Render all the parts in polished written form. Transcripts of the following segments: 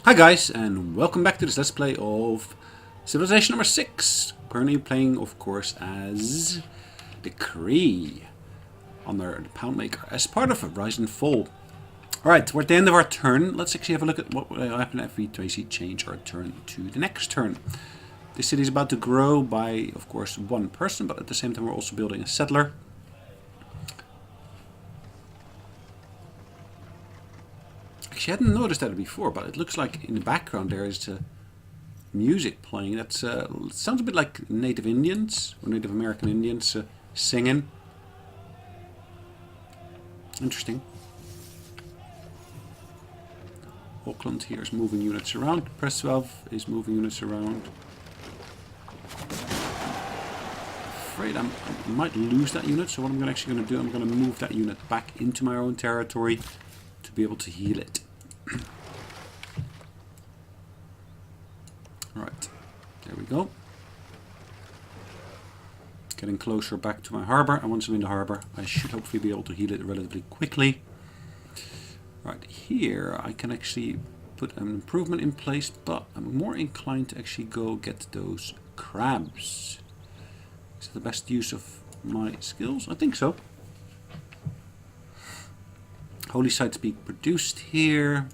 Hi guys, and welcome back to this Let's Play of Civilization number 6. Currently playing, of course, as the Cree on the Poundmaker as part of Rise and Fall. Alright, we're at the end of our turn. Let's actually have a look at what will happen if we change our turn to the next turn. This city is about to grow by, of course, one person, but at the same time we're also building a settler. Actually, I hadn't noticed that before, but it looks like in the background there is music playing. That's it sounds a bit like Native Indians or Native American Indians singing. Interesting. Auckland here is moving units around. Preswell is moving units around. Afraid I might lose that unit, so what I'm actually going to do, I'm going to move that unit back into my own territory to be able to heal it. Right, there we go. Getting closer back to my harbour, and once I'm in the harbour I should hopefully be able to heal it relatively quickly. Right, here I can actually put an improvement in place, but I'm more inclined to actually go get those crabs. Is that the best use of my skills? I think so. Holy sites being produced here.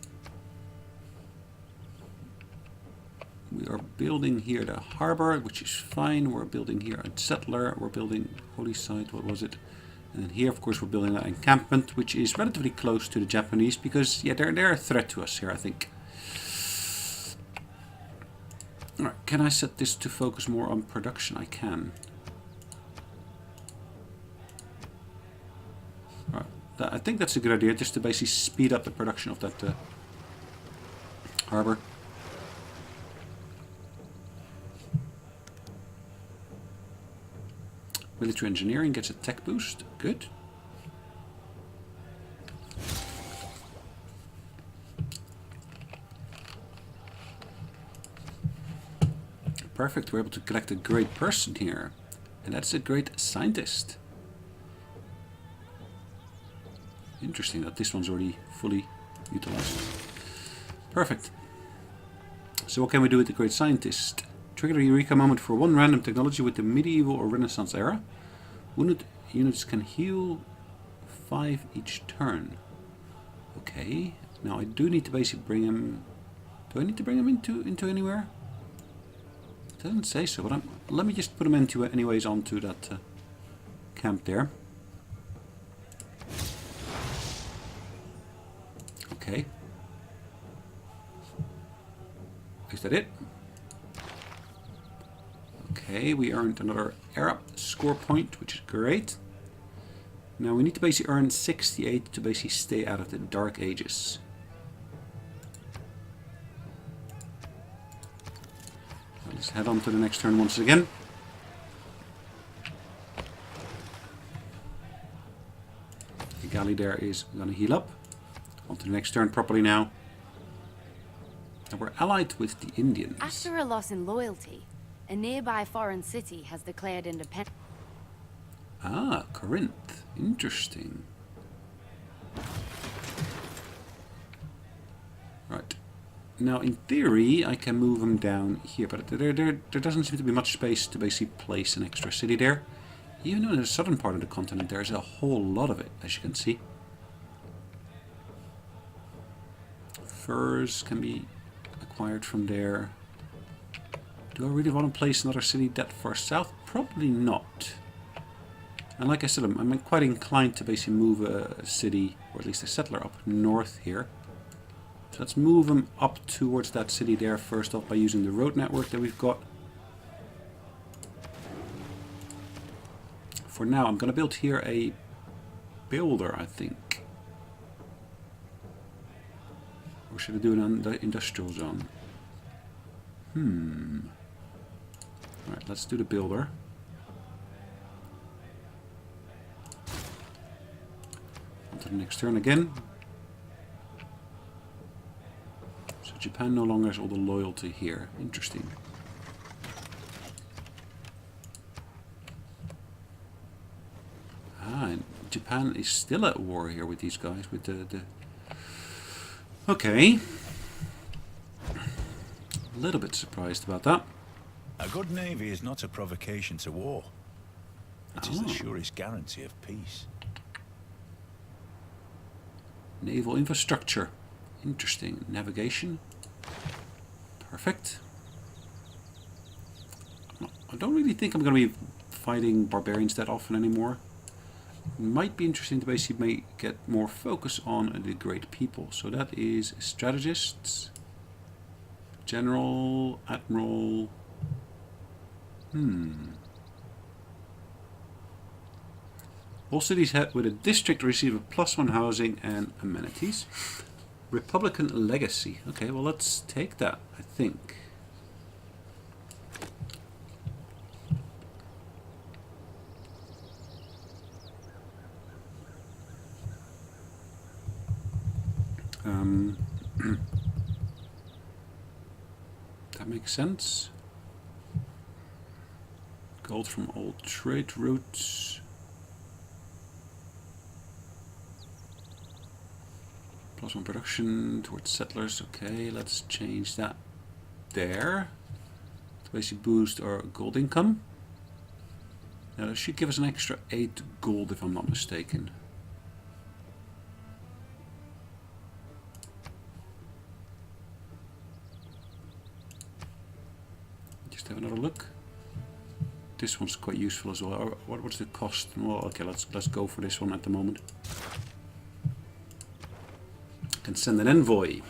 We are building here the harbor, which is fine. We're building here a settler. We're building holy site. What was it? And then here, of course, we're building an encampment, which is relatively close to the Japanese because, yeah, they're a threat to us here, I think. All right, can I set this to focus more on production? I can. All right, I think that's a good idea, just to basically speed up the production of that harbor. Military engineering gets a tech boost. Good. Perfect. We're able to collect a great person here. And that's a great scientist. Interesting that this one's already fully utilized. Perfect. So what can we do with the great scientist? Trigger a eureka moment for one random technology with the medieval or Renaissance era. Wounded units can heal 5 each turn. Okay. Now I do need to basically bring him. Do I need to bring him into anywhere? It doesn't say so, but let me just put him into anyways onto that camp there. Okay. Is that it? Okay, we earned another Arab score point, which is great. Now we need to basically earn 68 to basically stay out of the Dark Ages. Let's head on to the next turn once again. The galley there is going to heal up. On to the next turn properly now. And we're allied with the Indians. After a loss in loyalty, a nearby foreign city has declared independence. Ah, Corinth. Interesting. Right. Now, in theory, I can move them down here, but there doesn't seem to be much space to basically place an extra city there. Even though in the southern part of the continent, there's a whole lot of it, as you can see. Furs can be acquired from there. Do I really want to place another city that far south? Probably not. And like I said, I'm quite inclined to basically move a city, or at least a settler, up north here. So let's move them up towards that city there first off by using the road network that we've got. For now, I'm going to build here a builder, I think. Or should I do it on the industrial zone? Alright, let's do the builder. On to the next turn again. So Japan no longer has all the loyalty here. Interesting. Ah, and Japan is still at war here with these guys, with the... Okay. little bit surprised about that. A good navy is not a provocation to war. It is the Oh. surest guarantee of peace. Naval infrastructure. Interesting. Navigation. Perfect. I don't really think I'm going to be fighting barbarians that often anymore. It might be interesting to basically get more focus on the great people. So that is strategists, general, admiral. All cities with a district receive a +1 housing and amenities. Republican legacy. Okay, well let's take that, I think. That makes sense. Gold from old trade routes. +1 production towards settlers. Okay, let's change that there. To basically boost our gold income. Now that should give us an extra 8 gold if I'm not mistaken. Just have another look. This one's quite useful as well. What's the cost? Well, okay, let's go for this one at the moment. Can send an envoy.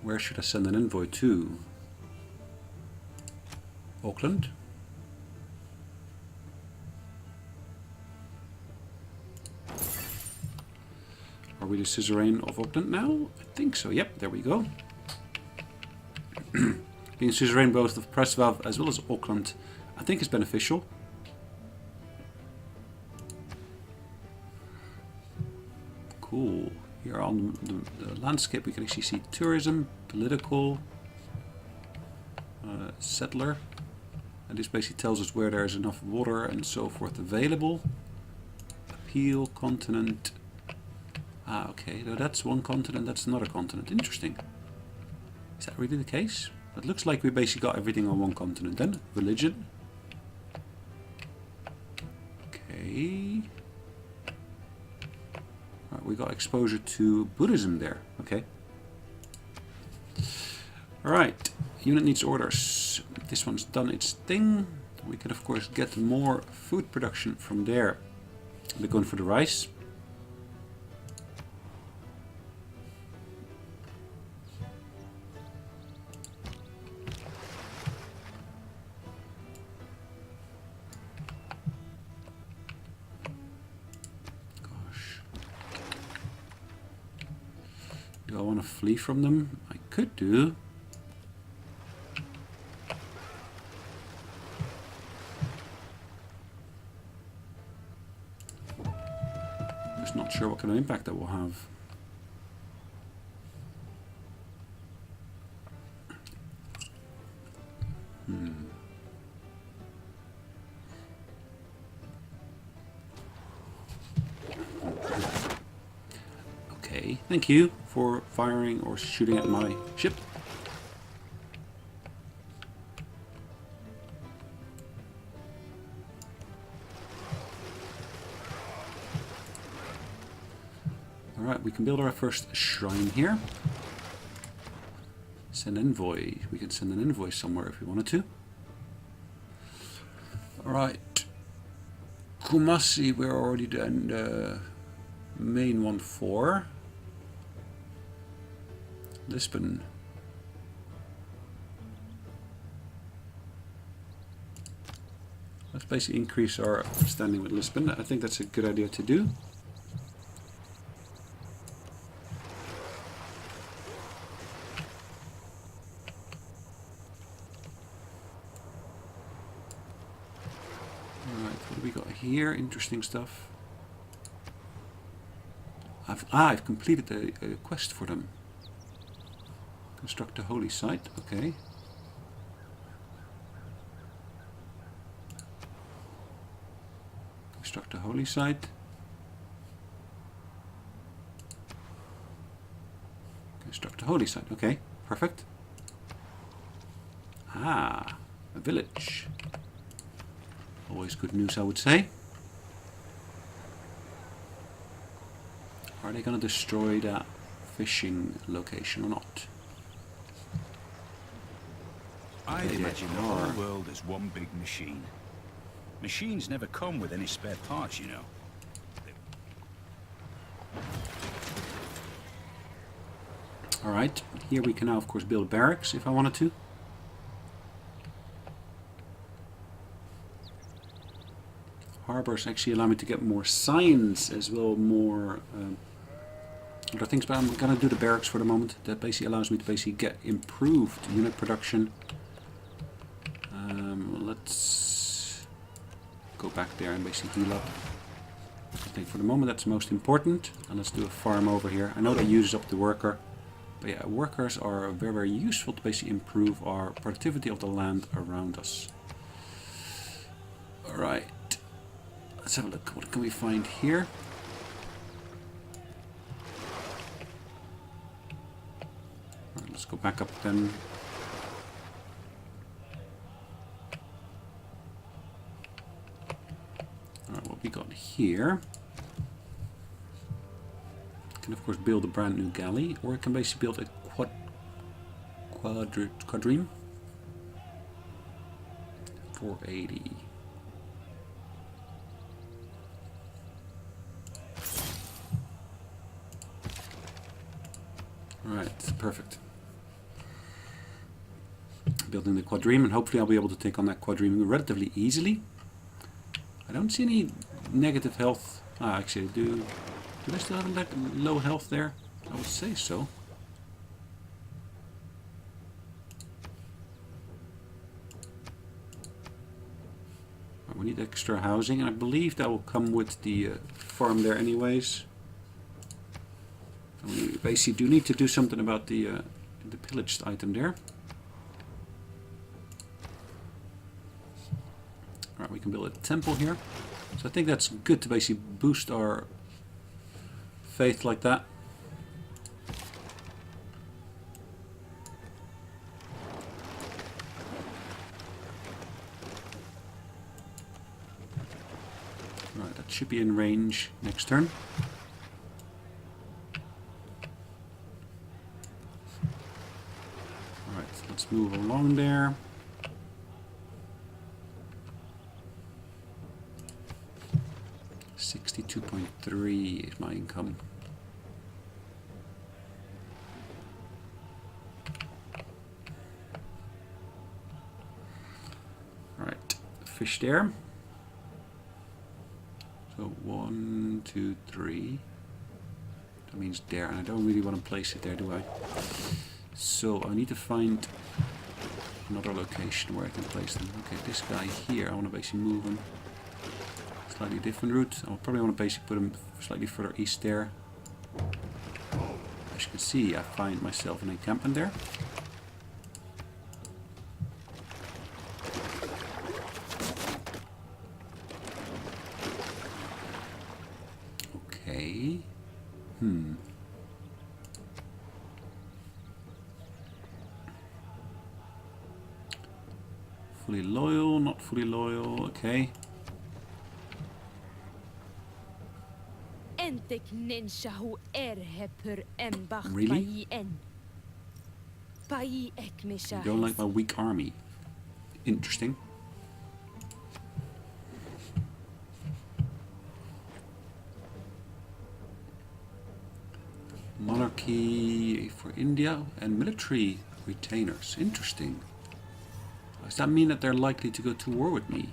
Where should I send an envoy to? Auckland. Are we the suzerain of Auckland now? I think so. Yep, there we go. Being suzerain both of Prestvav as well as Auckland, I think is beneficial. Cool. Here on the landscape we can actually see tourism, political, settler. And this basically tells us where there is enough water and so forth available. Appeal, continent. Ah, okay. No, that's one continent, that's another continent. Interesting. Is that really the case? It looks like we basically got everything on one continent then. Religion. Okay. Right, we got exposure to Buddhism there. Okay. Alright. Unit needs orders. This one's done its thing. We can of course get more food production from there. We're going for the rice. Do I want to flee from them? I could do. Just not sure what kind of impact that will have. Okay, thank you for firing or shooting at my ship. Alright, we can build our first shrine here. Send envoy. We can send an envoy somewhere if we wanted to. Alright. Kumasi, we're already done the main one for. Lisbon. Let's basically increase our standing with Lisbon. I think that's a good idea to do. Alright, what do we got here? Interesting stuff. I've completed a quest for them. Construct a holy site, okay. Construct a holy site. Construct a holy site, okay, perfect. Ah, a village. Always good news, I would say. Are they going to destroy that fishing location or not? I'd They imagine the are. whole world is one big machine. Machines never come with any spare parts, you know. Alright, here we can now of course build barracks if I wanted to. Harbors actually allow me to get more signs as well, more other things, but I'm gonna do the barracks for the moment. That basically allows me to basically get improved unit production. Let's go back there and basically heal up. I think for the moment that's most important. And let's do a farm over here. I know that uses up the worker, but yeah, workers are very, very useful to basically improve our productivity of the land around us. Alright, let's have a look. What can we find here? Alright, let's go back up then. Alright, what we got here. Can of course build a brand new galley, or it can basically build a quadrime. 480. Alright, perfect. Building the quadrime, and hopefully I'll be able to take on that quadrime relatively easily. I don't see any negative health. Ah, actually, do I still have a low health there? I would say so. Right, we need extra housing, and I believe that will come with the farm there anyways. And we basically do need to do something about the pillaged item there. Alright, we can build a temple here. So I think that's good to basically boost our faith like that. Right, that should be in range next turn. Alright, let's move along there. $62.3 is my income. Alright, fish there. So 1, 2, 3. That means there, and I don't really want to place it there, do I? So I need to find another location where I can place them. Okay, this guy here, I want to basically move him. Slightly different route. I'll probably want to basically put him slightly further east there. As you can see, I find myself in an encampment there. Okay. Fully loyal, not fully loyal. Okay. Really? You don't like my weak army. Interesting. Monarchy for India and military retainers. Interesting. Does that mean that they're likely to go to war with me?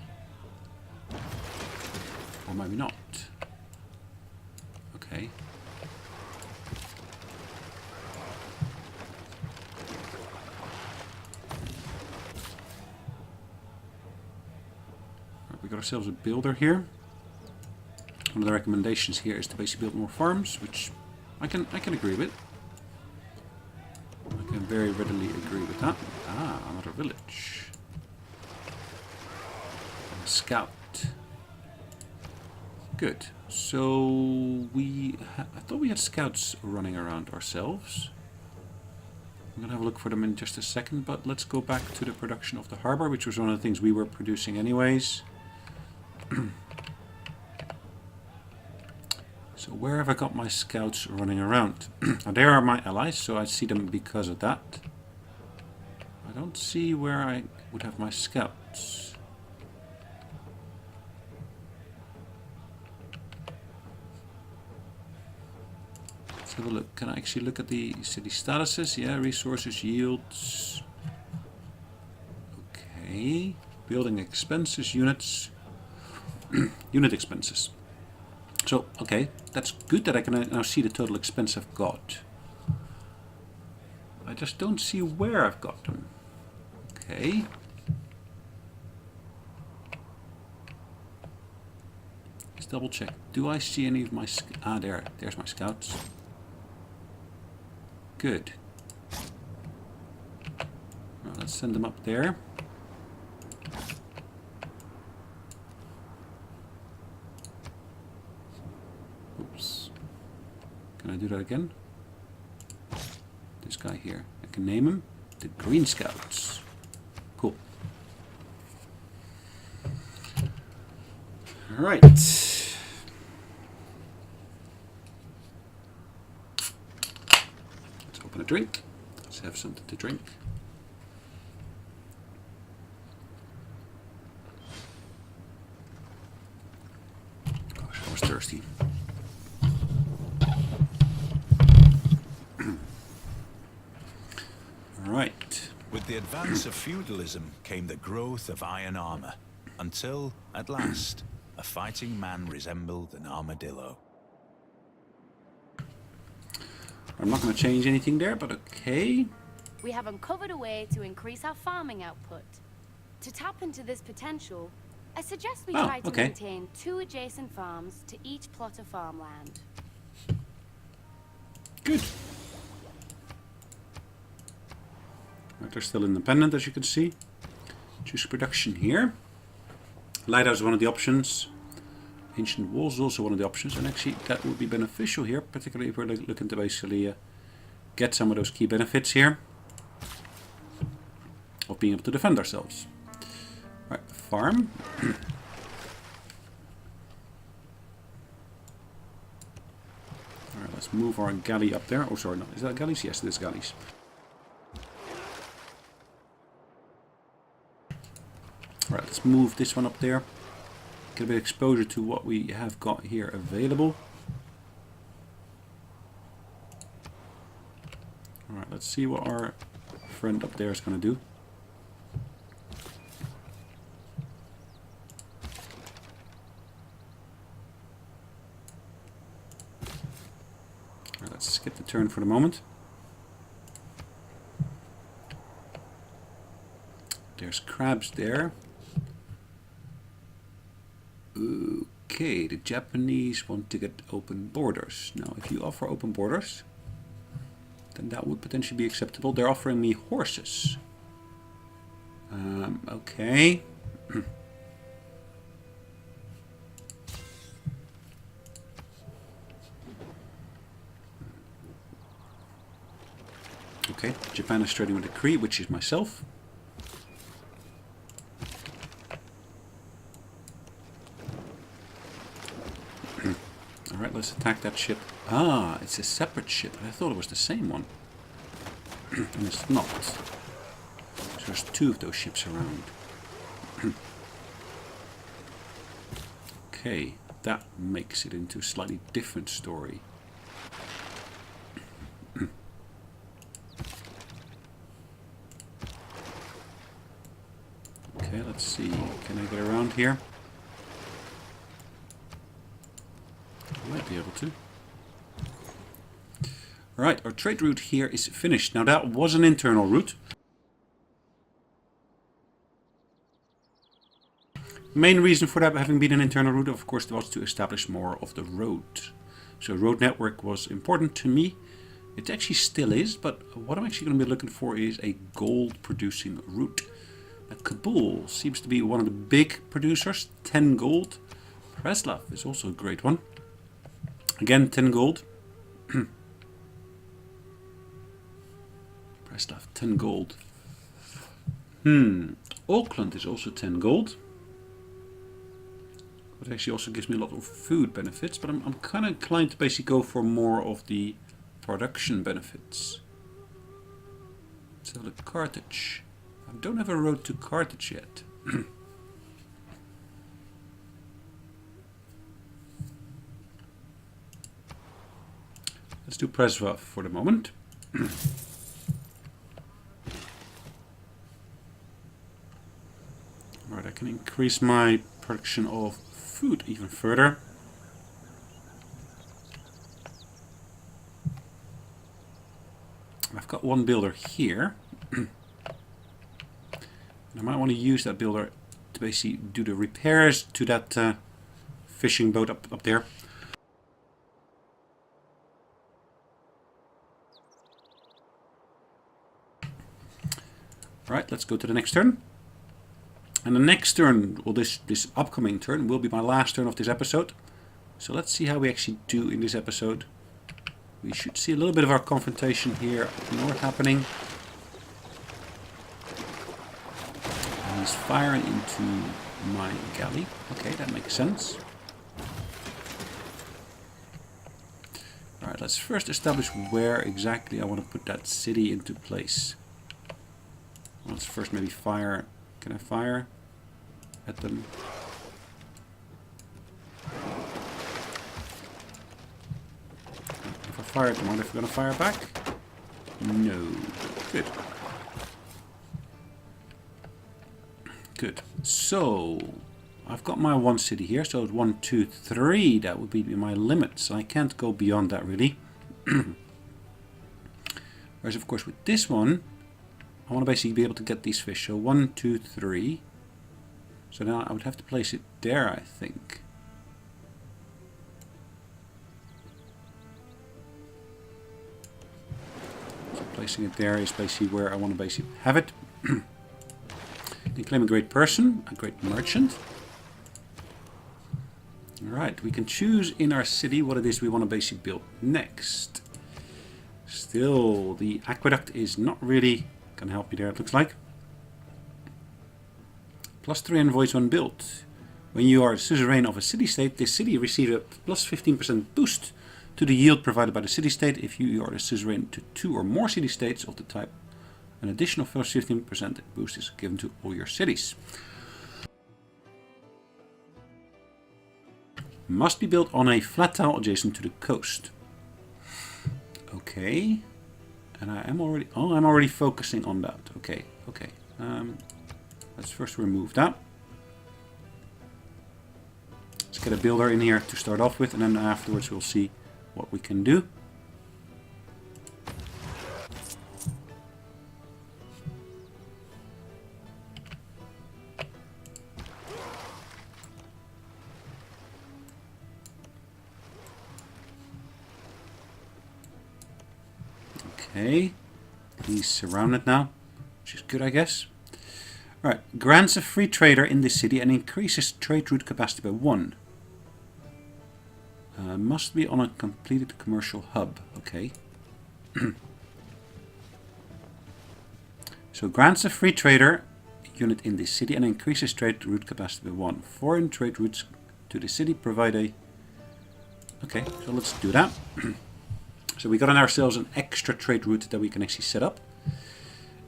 Or maybe not. Okay. Right, we got ourselves a builder here. One of the recommendations here is to basically build more farms, which I can agree with. I can very readily agree with that. Ah, another village. A scout. Good. So I thought we had scouts running around ourselves. I'm going to have a look for them in just a second, but let's go back to the production of the harbor, which was one of the things we were producing anyways. So where have I got my scouts running around? Now, there are my allies, so I see them because of that. I don't see where I would have my scouts. Let's have a look. Can I actually look at the city statuses? Yeah, resources, yields. Okay. Building expenses, units. Unit expenses. So, okay, that's good that I can now see the total expense I've got. I just don't see where I've got them. Okay. Let's double check. Do I see any of my... there's my scouts. Good. Well, let's send them up there. Oops. Can I do that again? This guy here. I can name him the Green Scouts. Cool. Alright. Let's open a drink. Let's have something to drink. Gosh, I was thirsty. Right. With the advance of feudalism came the growth of iron armor, until, at last, a fighting man resembled an armadillo. I'm not going to change anything there, but okay. We have uncovered a way to increase our farming output. To tap into this potential, I suggest we try to maintain 2 adjacent farms to each plot of farmland. Good. Right, they're still independent, as you can see. Choose production here. Lighthouse is one of the options. Ancient walls is also one of the options, and actually that would be beneficial here, particularly if we're looking to basically get some of those key benefits here of being able to defend ourselves. Right, farm. Alright, let's move our galley up there. Oh, sorry, no, is that galleys? Yes, it is galleys. Alright, let's move this one up there. Get a bit of exposure to what we have got here available. Alright, let's see what our friend up there is going to do. Alright, let's skip the turn for the moment. There's crabs there. Okay, the Japanese want to get open borders. Now, if you offer open borders, then that would potentially be acceptable. They're offering me horses. Okay. Okay, Japan is trading with the Cree, which is myself. Alright, let's attack that ship. Ah, it's a separate ship. I thought it was the same one. And it's not. So there's 2 of those ships around. Okay, that makes it into a slightly different story. Okay, let's see. Can I get around here? Might be able to. Alright, our trade route here is finished. Now that was an internal route. Main reason for that having been an internal route, of course, was to establish more of the road. So road network was important to me. It actually still is, but what I'm actually going to be looking for is a gold producing route. Now, Kabul seems to be one of the big producers, 10 gold. Preslav is also a great one. Again, 10 gold. Preslav, 10 gold. Auckland is also 10 gold. But actually also gives me a lot of food benefits. But I'm kind of inclined to basically go for more of the production benefits. Let's have a look at Carthage. I don't have a road to Carthage yet. Let's do Preslav for the moment. Alright, I can increase my production of food even further. I've got one builder here. And I might want to use that builder to basically do the repairs to that fishing boat up there. Right, let's go to the next turn. And the next turn, well this upcoming turn, will be my last turn of this episode. So let's see how we actually do in this episode. We should see a little bit of our confrontation here up north happening. And he's firing into my galley. Okay, that makes sense. Alright, let's first establish where exactly I want to put that city into place. Let's first maybe fire. Can I fire at them? If I fire at them, are they going to fire back? No. Good. Good. So, I've got my one city here. So it's 1, 2, 3. That would be my limits. I can't go beyond that really. Whereas of course with this one, I want to basically be able to get these fish. So 1, 2, 3. So now I would have to place it there, I think. So placing it there is basically where I want to basically have it. Then claim a great person, a great merchant. Alright, we can choose in our city what it is we want to basically build next. Still, the aqueduct is not really can help you there, it looks like. +3 envoys when built. When you are suzerain of a city-state, this city receives a +15% boost to the yield provided by the city-state. If you are a suzerain to 2 or more city-states of the type, an additional +15% boost is given to all your cities. Must be built on a flat tile adjacent to the coast. Okay. And I am already, I'm already focusing on that. Okay, okay. Let's first remove that. Let's get a builder in here to start off with, and then afterwards we'll see what we can do. Okay, he's surrounded now, which is good, I guess. Alright, grants a free trader in this city and increases trade route capacity by 1. Must be on a completed commercial hub. Okay. So grants a free trader unit in this city and increases trade route capacity by 1. Foreign trade routes to the city provide a... Okay, so let's do that. So we got on ourselves an extra trade route that we can actually set up.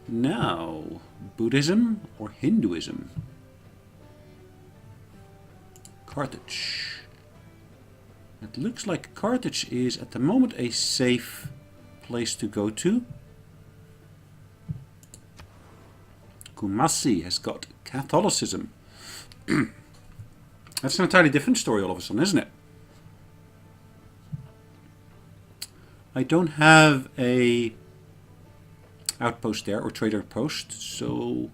Now, Buddhism or Hinduism? Carthage. It looks like Carthage is at the moment a safe place to go to. Kumasi has got Catholicism. That's an entirely different story all of a sudden, isn't it? I don't have a outpost there or trader post, so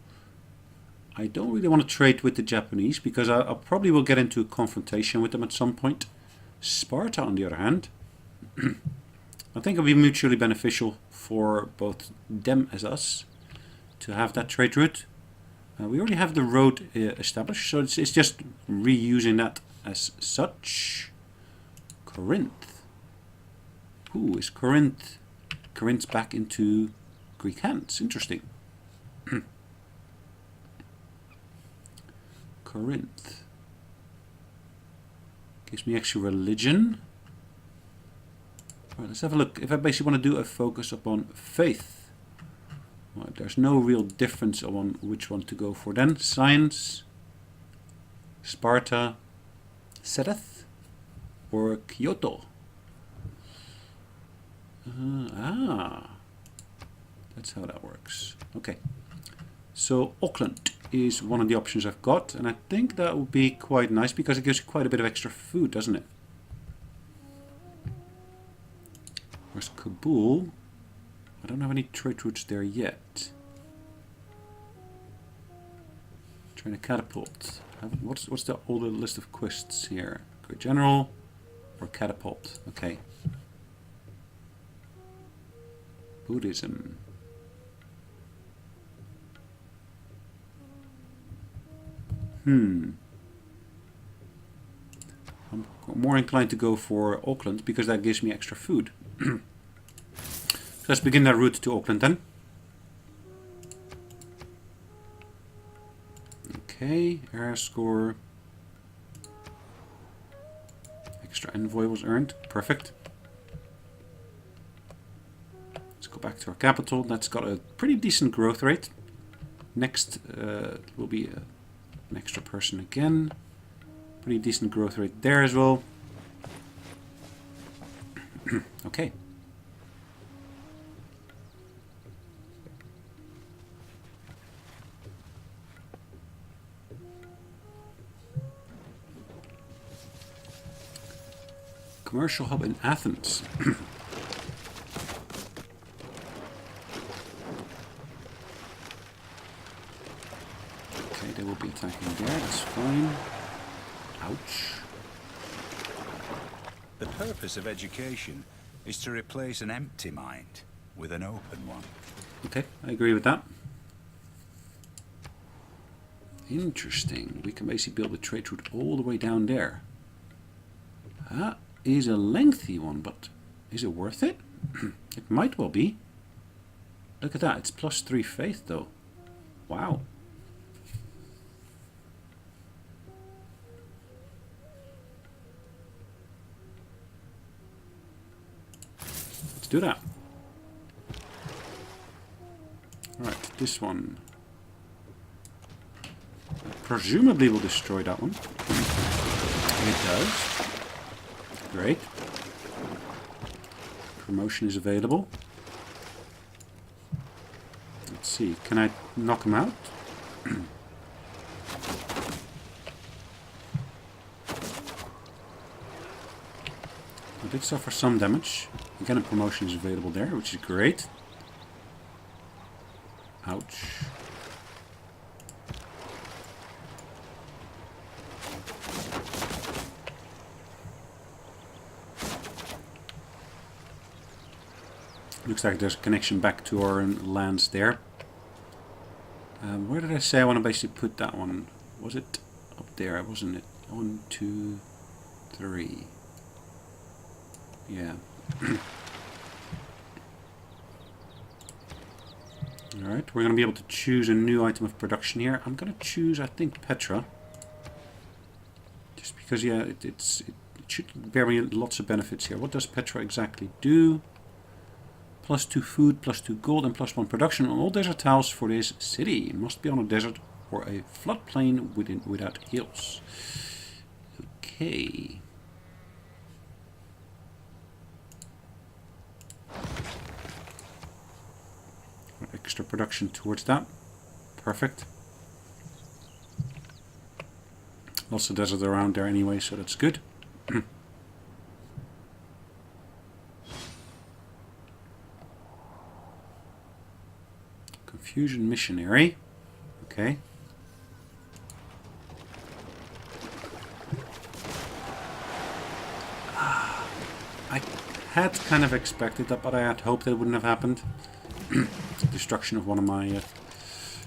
I don't really want to trade with the Japanese because I probably will get into a confrontation with them at some point. Sparta, on the other hand, I think it'll be mutually beneficial for both them as us to have that trade route. We already have the road established, so it's just reusing that as such. Corinth. Ooh, is Corinth? Corinth's back into Greek hands. Interesting. Corinth. Gives me extra religion. Alright, let's have a look. If I basically want to do a focus upon faith. Well, there's no real difference on which one to go for then. Science, Sparta, Seth, or Kyoto. That's how that works. Okay. So Auckland is one of the options I've got, and I think that would be quite nice because it gives you quite a bit of extra food, doesn't it? Where's Kabul? I don't have any trade routes there yet. Trying to catapult. What's the older list of quests here? Great General or catapult? Okay. Buddhism. I'm more inclined to go for Auckland because that gives me extra food. So let's begin that route to Auckland then. Okay, air score. Extra envoy was earned. Perfect. Let's go back to our capital. That's got a pretty decent growth rate. Next will be an extra person again. Pretty decent growth rate there as well. Okay. Commercial hub in Athens. Okay, they will be attacking there, that's fine. Ouch. The purpose of education is to replace an empty mind with an open one. Okay, I agree with that. Interesting. We can basically build a trade route all the way down there. That is a lengthy one, but is it worth it? It might well be. Look at that, it's +3 faith though. Wow. Let's do that. Alright, this one. Presumably will destroy that one. It does. Great. Promotion is available. Let's see, can I knock him out? I did suffer some damage. Again, a promotion is available there, which is great. Ouch. Looks like there's a connection back to our lands there. Where did I say I want to basically put that one? Was it up there? Wasn't it? 1, 2, 3. Yeah. Alright, we're going to be able to choose a new item of production here. I'm going to choose, I think, Petra. Just because, yeah, it should bear me lots of benefits here. What does Petra exactly do? +2 food, +2 gold, and +1 production on all desert tiles for this city. Must be on a desert or a floodplain without hills. Okay. Extra production towards that. Perfect. Lots of desert around there anyway, so that's good. Confusion missionary. Okay. I had kind of expected that, but I had hoped that it wouldn't have happened. Destruction of one of my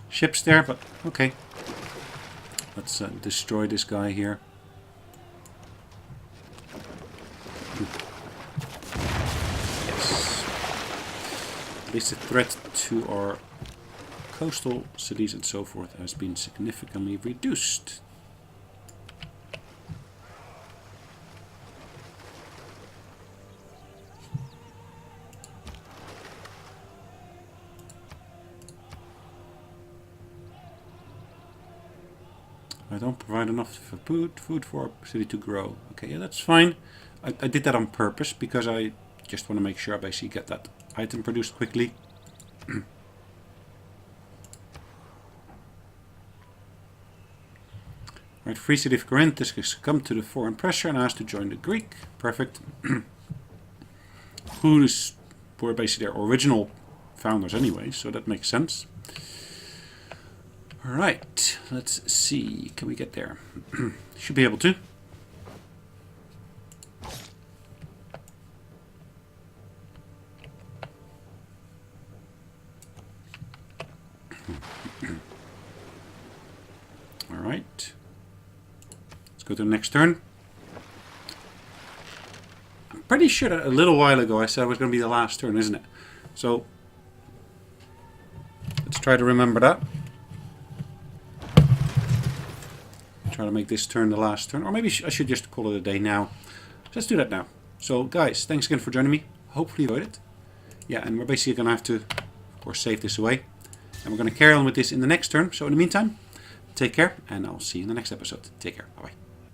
ships there, but okay. Let's destroy this guy here. Yes. at least the threat to our coastal cities and so forth has been significantly reduced. I don't provide enough food for our city to grow. Okay, yeah, that's fine. I did that on purpose because I just want to make sure I basically get that item produced quickly. Right, Free City of Corinth has succumbed to the foreign pressure and asked to join the Greek. Perfect. Who were basically their original founders anyway, so that makes sense. Alright, let's see. Can we get there? Should be able to. Alright. Let's go to the next turn. I'm pretty sure that a little while ago I said it was going to be the last turn, isn't it? So, let's try to remember that. Try to make this turn the last turn. Or maybe I should just call it a day now. Let's do that now. So, guys, thanks again for joining me. Hopefully you enjoyed it. Yeah, and we're basically going to have to, of course, save this away. And we're going to carry on with this in the next turn. So in the meantime, take care, and I'll see you in the next episode. Take care. Bye-bye.